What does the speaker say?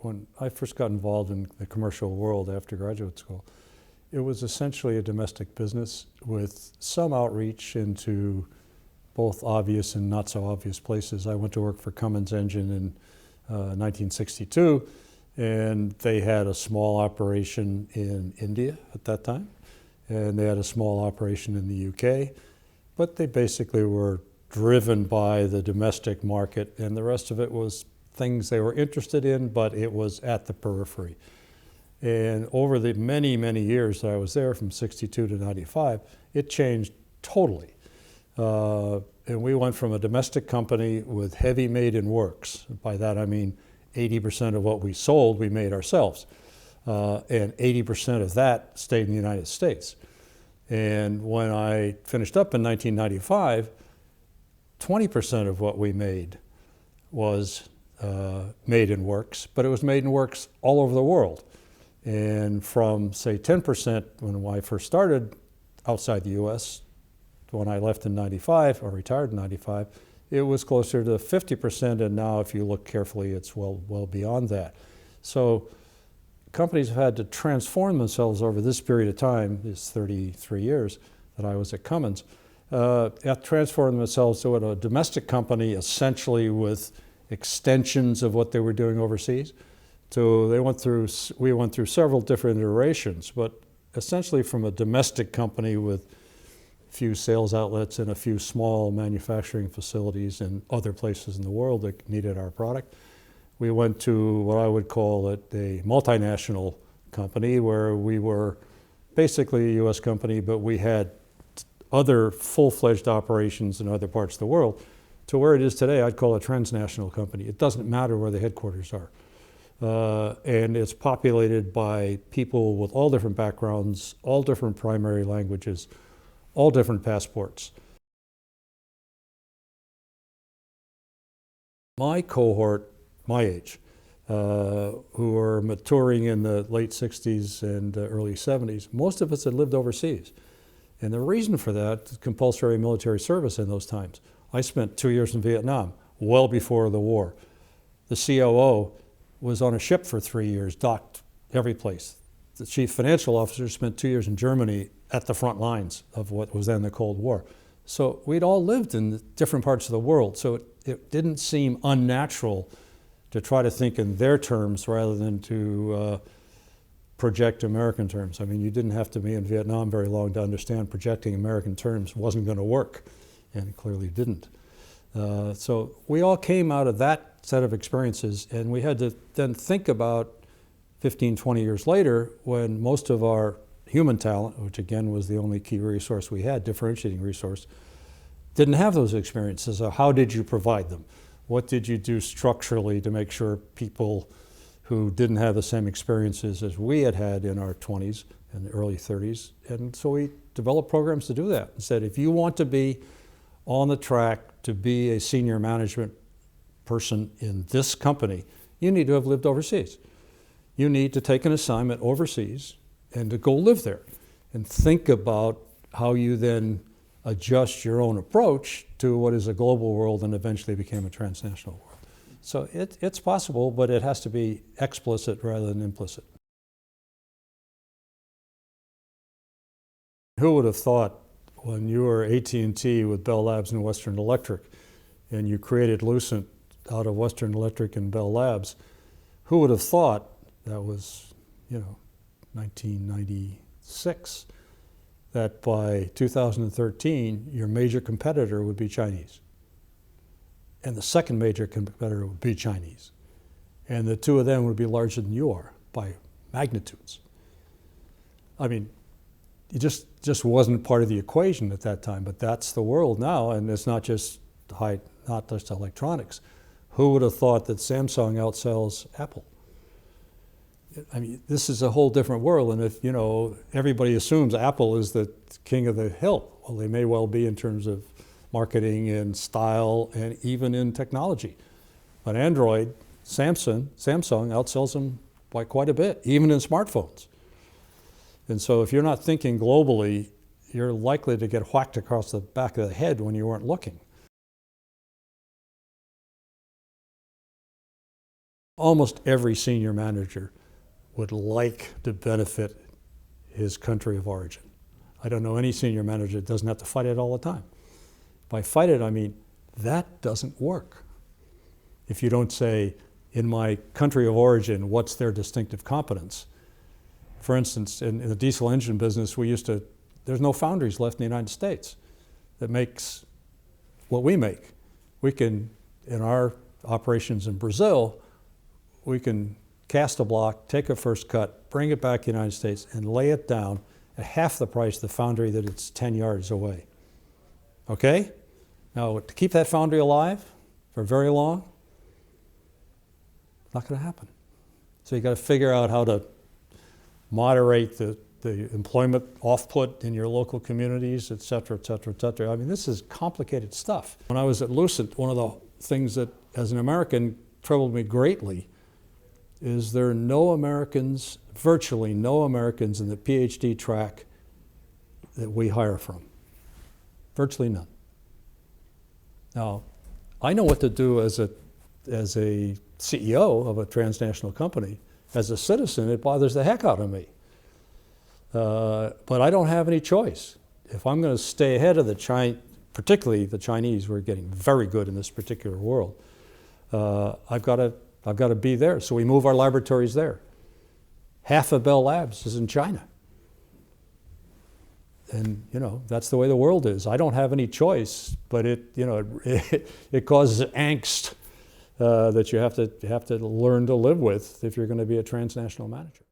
When I first got involved in the commercial world after graduate school, it was essentially a domestic business with some outreach into both obvious and not so obvious places. I went to work for Cummins Engine in 1962, and they had a small operation in India at that time, and they had a small operation in the UK, but they basically were driven by the domestic market, and the rest of it was things they were interested in, but it was at the periphery. And over the many, many years that I was there, from 62 to 95, it changed totally. And we went from a domestic company with heavy made-in works. By that I mean 80% of what we sold, we made ourselves. And 80% of that stayed in the United States. And when I finished up in 1995, 20% of what we made was made in works, but it was made in works all over the world. And from, say, 10% when I first started outside the US, when I left in 95, or retired in 95, it was closer to 50%, and now if you look carefully, it's well beyond that. So companies have had to transform themselves over this period of time, these 33 years that I was at Cummins, have transformed themselves to a domestic company essentially with extensions of what they were doing overseas. So we went through several different iterations, but essentially from a domestic company with a few sales outlets and a few small manufacturing facilities in other places in the world that needed our product, we went to what I would call a multinational company where we were basically a US company, but we had other full-fledged operations in other parts of the world. To where it is today, I'd call it a transnational company. It doesn't matter where the headquarters are. And it's populated by people with all different backgrounds, all different primary languages, all different passports. My cohort, my age, who are maturing in the late 60s and early 70s, most of us had lived overseas. And the reason for that is compulsory military service in those times. I spent 2 years in Vietnam, well before the war. The COO was on a ship for 3 years, docked every place. The chief financial officer spent 2 years in Germany at the front lines of what was then the Cold War. So we'd all lived in different parts of the world, so it didn't seem unnatural to try to think in their terms rather than to project American terms. I mean, you didn't have to be in Vietnam very long to understand projecting American terms wasn't going to work, and it clearly didn't. So we all came out of that set of experiences, and we had to then think about 15, 20 years later, when most of our human talent, which again was the only key resource we had, differentiating resource, didn't have those experiences. So how did you provide them? What did you do structurally to make sure people who didn't have the same experiences as we had had in our 20s and the early 30s? And so we developed programs to do that and said, if you want to be on the track to be a senior management person in this company, you need to have lived overseas. You need to take an assignment overseas and to go live there and think about how you then adjust your own approach to what is a global world and eventually became a transnational world. So it's possible, but it has to be explicit rather than implicit. Who would have thought when you were AT&T with Bell Labs and Western Electric and you created Lucent out of Western Electric and Bell Labs, who would have thought that was, 1996, that by 2013, your major competitor would be Chinese. And the second major competitor would be Chinese. And the two of them would be larger than you are by magnitudes. I mean, it just wasn't part of the equation at that time, but that's the world now, and it's not just electronics. Who would have thought that Samsung outsells Apple? I mean, this is a whole different world, and if, everybody assumes Apple is the king of the hill, well, they may well be in terms of marketing and style and even in technology. But Android, Samsung outsells them by quite a bit, even in smartphones. And so if you're not thinking globally, you're likely to get whacked across the back of the head when you weren't looking. almost every senior manager would like to benefit his country of origin. I don't know any senior manager that doesn't have to fight it all the time. By fight it, I mean that doesn't work. If you don't say, in my country of origin, what's their distinctive competence? For instance, in the diesel engine business, there's no foundries left in the United States that makes what we make. We can, in our operations in Brazil, we can cast a block, take a first cut, bring it back to the United States, and lay it down at half the price of the foundry that it's 10 yards away. Okay? Now, to keep that foundry alive for very long, not going to happen. So you got to figure out how to moderate the employment off-put in your local communities, et cetera, et cetera, et cetera. I mean, this is complicated stuff. When I was at Lucent, one of the things that, as an American, troubled me greatly is there are no Americans, virtually no Americans in the PhD track that we hire from. Virtually none. Now, I know what to do as a CEO of a transnational company. As a citizen, it bothers the heck out of me. But I don't have any choice. If I'm going to stay ahead of particularly the Chinese, who are getting very good in this particular world, I've got to be there. So we move our laboratories there. Half of Bell Labs is in China. And, that's the way the world is. I don't have any choice, but it causes angst that you have to learn to live with if you're going to be a transnational manager.